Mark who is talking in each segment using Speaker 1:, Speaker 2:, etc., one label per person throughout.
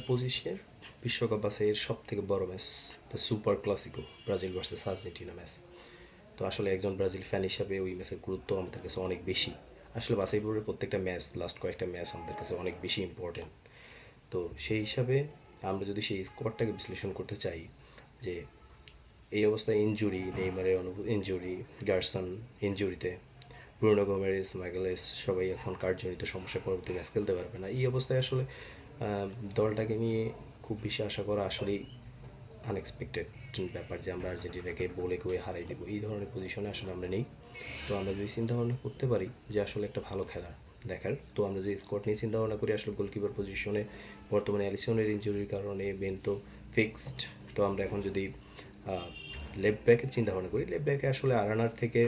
Speaker 1: পঁচিশের বিশ্বকাপ বাছাইয়ের সব থেকে বড় match the super Clasico Brazil versus Argentina match. তো আসলে একজন ব্রাজিল ফ্যান হিসাবে ওই ম্যাচের গুরুত্ব আমাদের কাছে অনেক বেশি। আসলে বাছাই পর্বের প্রত্যেকটা ম্যাচ, লাস্ট কয়েকটা ম্যাচ আমাদের কাছে অনেক বেশি ইম্পর্টেন্ট। তো সেই হিসাবে আমরা যদি সেই স্কোয়াডটাকে বিশ্লেষণ করতে চাই, যে এই অবস্থায় ইনজুরি, নেইমারের ইনজুরি, গার্সন ইনজুরিতে, ব্রুনো গোমেরেস, ম্যাগালেস সবাই এখন কার্যজনিত সমস্যা, পরবর্তী ম্যাচ খেলতে পারবে না। এই অবস্থায় আসলে দলটাকে নিয়ে খুব বেশি আশা করা আসলেই আনএক্সপেক্টেড ব্যাপার, যে আমরা আর্জেন্টিনাকে বলে কয়ে হারাই দেবো, এই ধরনের পজিশনে আসলে আমরা নেই। তো আমরা যদি চিন্তা ভাবনা করতে পারি যে আসলে একটা ভালো খেলা দেখার, তো আমরা যদি স্কোয়াড নিয়ে চিন্তা ভাবনা করি, আসলে গোলকিপার পজিশনে বর্তমানে অ্যালিসনের ইনজুরির কারণে বেন্তো ফিক্সড। তো আমরা এখন যদি লেফট ব্যাকের চিন্তা ভাবনা করি, লেফট ব্যাকে আসলে আরানার থেকে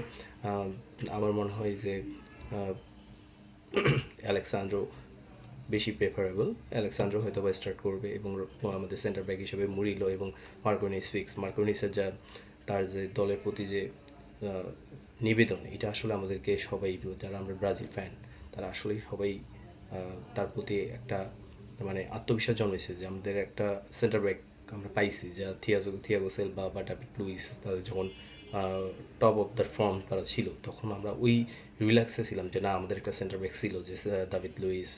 Speaker 1: আমার মনে হয় যে অ্যালেক্সান্দ্রো বেশি প্রেফারেবল। অ্যালেক্সান্ড্রো হয়তো বা স্টার্ট করবে, এবং আমাদের সেন্টার ব্যাক হিসেবে মুরিলো এবং মার্কোনিস ফিক্স। মার্কোনিসের তার যে দলের প্রতি যে নিবেদন, এটা আসলে আমাদেরকে সবাই, যারা আমরা ব্রাজিল ফ্যান, তারা আসলেই সবাই তার প্রতি একটা মানে আত্মবিশ্বাস জন্মেছে, যে আমাদের একটা সেন্টার ব্যাক আমরা পাইছি, যা থিয়াগো সেলভা বা ডেভিড লুইস তাদের যখন টপ অফ দ্য ফর্ম তারা ছিল, তখন আমরা ওই রিল্যাক্সে ছিলাম যে না, আমাদের একটা সেন্টার ব্যাক ছিল, যে ডেভিড লুইস,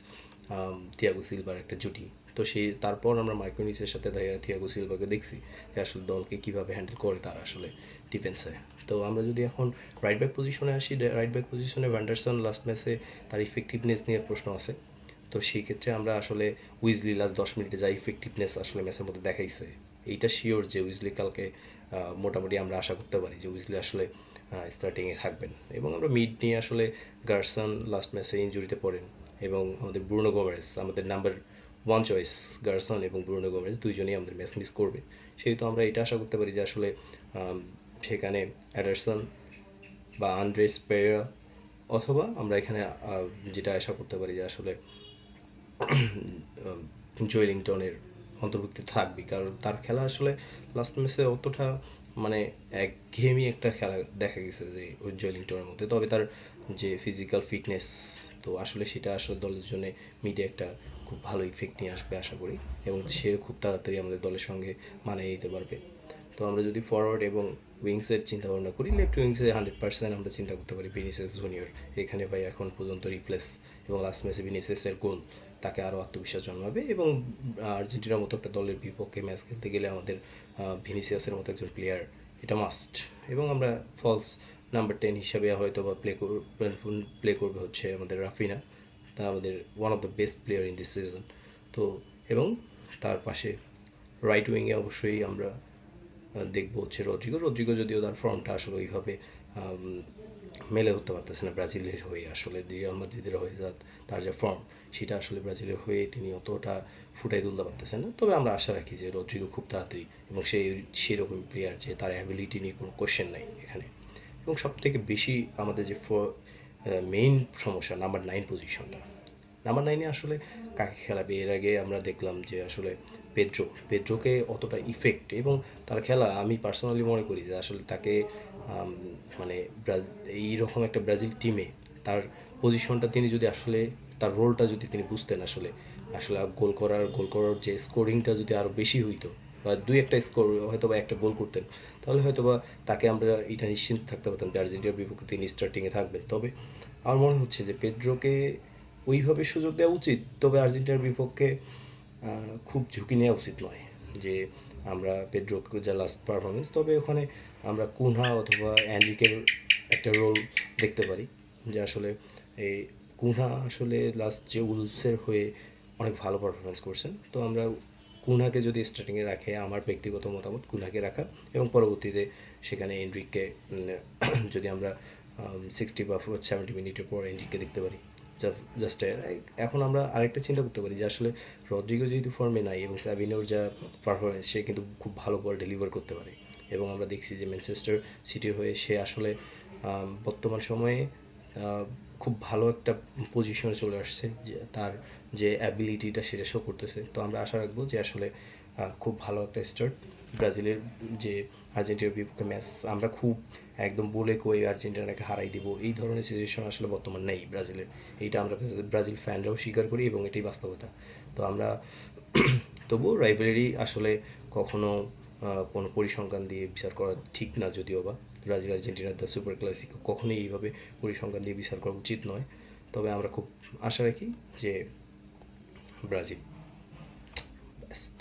Speaker 1: থিয়াগো সিলভার একটা জুটি। তো সেই তারপর আমরা মাইক্রোনিসের সাথে থিয়াগো সিলভাকে দেখছি যে আসলে দলকে কীভাবে হ্যান্ডেল করে তারা আসলে ডিফেন্সে। তো আমরা যদি এখন রাইট ব্যাক পজিশনে আসি, রাইট ব্যাক পজিশনে ভ্যান্ডারসন লাস্ট ম্যাচে তার ইফেক্টিভনেস নিয়ে প্রশ্ন আছে। তো সেই ক্ষেত্রে আমরা আসলে উইজলি লাস্ট 10 মিনিটে যা ইফেক্টিভনেস আসলে ম্যাচের মধ্যে দেখাইছে, এইটা শিওর যে উইজলি কালকে মোটামুটি আমরা আশা করতে পারি যে উইজলি আসলে স্টার্টিংয়ে থাকবেন। এবং আমরা মিড নিয়ে আসলে গার্সন লাস্ট ম্যাচে ইনজুরিতে পড়েন, এবং আমাদের ব্রুনো গোমেরেস, আমাদের নাম্বার 1 চয়েস গার্সন এবং ব্রুনো গোমেরেস দুইজনেই আমাদের ম্যাচ মিস করবে। সেহেতু আমরা এটা আশা করতে পারি যে আসলে সেখানে অ্যাডারসন বা আন্দ্রেস পেরেরা, অথবা আমরা এখানে যেটা আশা করতে পারি যে আসলে জয়েলিংটনের অন্তর্ভুক্তি থাকবে, কারণ তার খেলা আসলে লাস্ট ম্যাচে অতটা মানে একঘেয়েমি একটা খেলা দেখা গেছে যে ওই জয়েলিংটনের মধ্যে। তবে তার যে ফিজিক্যাল ফিটনেস, তো আসলে সেটা আসলে দলের জন্য মিডে একটা খুব ভালো ইফেক্ট নিয়ে আসবে আশা করি, এবং সে খুব তাড়াতাড়ি আমাদের দলের সঙ্গে মানিয়ে নিতে পারবে। তো আমরা যদি ফরওয়ার্ড এবং উইংসের চিন্তা ভাবনা করি, লেফট উইংসে 100% আমরা চিন্তা করতে পারি ভিনিসিয়াস জুনিয়র। এখানে ভাই এখন পর্যন্ত রিপ্লেস, এবং লাস্ট ম্যাচে ভিনিসিয়াসের গোল তাকে আরও আত্মবিশ্বাস জন্মাবে। এবং আর্জেন্টিনার মতো একটা দলের বিপক্ষে ম্যাচ খেলতে গেলে আমাদের ভিনিসিয়াসের মতো একজন প্লেয়ার এটা মাস্ট। এবং আমরা ফলস নাম্বার 10 হিসাবে হয়তো বা প্লে করবে হচ্ছে আমাদের রাফিনা, তা আমাদের one of the best player in this season. তো এবং তার পাশে রাইট উইংয়ে অবশ্যই আমরা দেখবো হচ্ছে রদ্রিগো যদিও তার ফর্মটা আসলে ওইভাবে মেলে উঠতে পারতেছে না ব্রাজিলের হয়ে। আসলে রিয়াল মাদ্রিদের হয়ে তার যে ফর্ম, সেটা আসলে ব্রাজিলের হয়ে তিনি অতটা ফুটাই তুলতে পারতেছেন না। তবে আমরা আশা রাখি যে রদ্রিগো খুব তাড়াতাড়ি, এবং সেরকম প্লেয়ার যে তার অ্যাবিলিটি নিয়ে কোনো কোশ্চেন নাই এখানে। এবং সবথেকে বেশি আমাদের যে মেইন সমস্যা নাম্বার 9 পজিশনটা। নাম্বার 9-এ আসলে কাকে খেলাবে? এর আগে আমরা দেখলাম যে আসলে পেদ্রোকে অতটা ইফেক্ট এবং তার খেলা, আমি পার্সোনালি মনে করি যে আসলে তাকে মানে এইরকম একটা ব্রাজিল টিমে তার পজিশনটা তিনি যদি আসলে তার রোলটা যদি তিনি বুঝতেন, আসলে আসলে গোল করার যে স্কোরিংটা যদি আরও বেশি হইতো, বা দুই একটা স্কোর হয়তো বা একটা গোল করতেন, তাহলে হয়তো বা তাকে আমরা এটা নিশ্চিন্ত থাকতে পারতাম যে আর্জেন্টিনার বিপক্ষে তিনি স্টার্টিংয়ে থাকবেন। তবে আমার মনে হচ্ছে যে পেদ্রোকে ওইভাবে সুযোগ দেওয়া উচিত, তবে আর্জেন্টিনার বিপক্ষে খুব ঝুঁকি নেওয়া উচিত নয় যে আমরা পেদ্রোকে যা লাস্ট পারফরমেন্স, তবে ওখানে আমরা কুনহা অথবা অ্যানরিকের একটা রোল দেখতে পারি, যে আসলে এই কুনহা আসলে লাস্ট যে উলসের হয়ে অনেক ভালো পারফরমেন্স করছেন। তো আমরা কুনহাকে যদি স্টার্টিংয়ে রাখে, আমার ব্যক্তিগত মতামত কুনহাকে রাখা, এবং পরবর্তীতে সেখানে এনরিককে যদি আমরা 60 বা 70 মিনিটের পর এনরিককে দেখতে পারি। জাস্ট এখন আমরা আরেকটা চিন্তা করতে পারি যে আসলে রদ্রিগো যেহেতু ফর্মে নাই, এবং স্যাভিনোর যা পারফরমেন্স, সে কিন্তু খুব ভালো বল ডেলিভার করতে পারে। এবং আমরা দেখছি যে ম্যানচেস্টার সিটির হয়ে সে আসলে বর্তমান সময়ে খুব ভালো একটা পজিশনে চলে আসছে, যে তার যে অ্যাবিলিটিটা সেটা শো করতেছে। তো আমরা আশা রাখবো যে আসলে খুব ভালো একটা স্টার্ট ব্রাজিলের, যে আর্জেন্টিনার বিপক্ষে ম্যাচ আমরা খুব একদম বলে কই আর্জেন্টিনাকে হারাই দিব, এই ধরনের সিচুয়েশন আসলে বর্তমান নেই ব্রাজিলের। এইটা আমরা ব্রাজিল ফ্যানরাও স্বীকার করি, এবং এটাই বাস্তবতা। তো আমরা তবুও রাইভালরি আসলে কখনো কোনো পরিসংখ্যান দিয়ে বিচার করা ঠিক না, যদিও বা ব্রাজিল আর্জেন্টিনার দ্য সুপার ক্লাসিকো কখনোই এইভাবে পরিসংখ্যান দিয়ে বিচার করা উচিত নয়। তবে আমরা খুব আশা রাখি যে ব্রাজিল বেস্ট।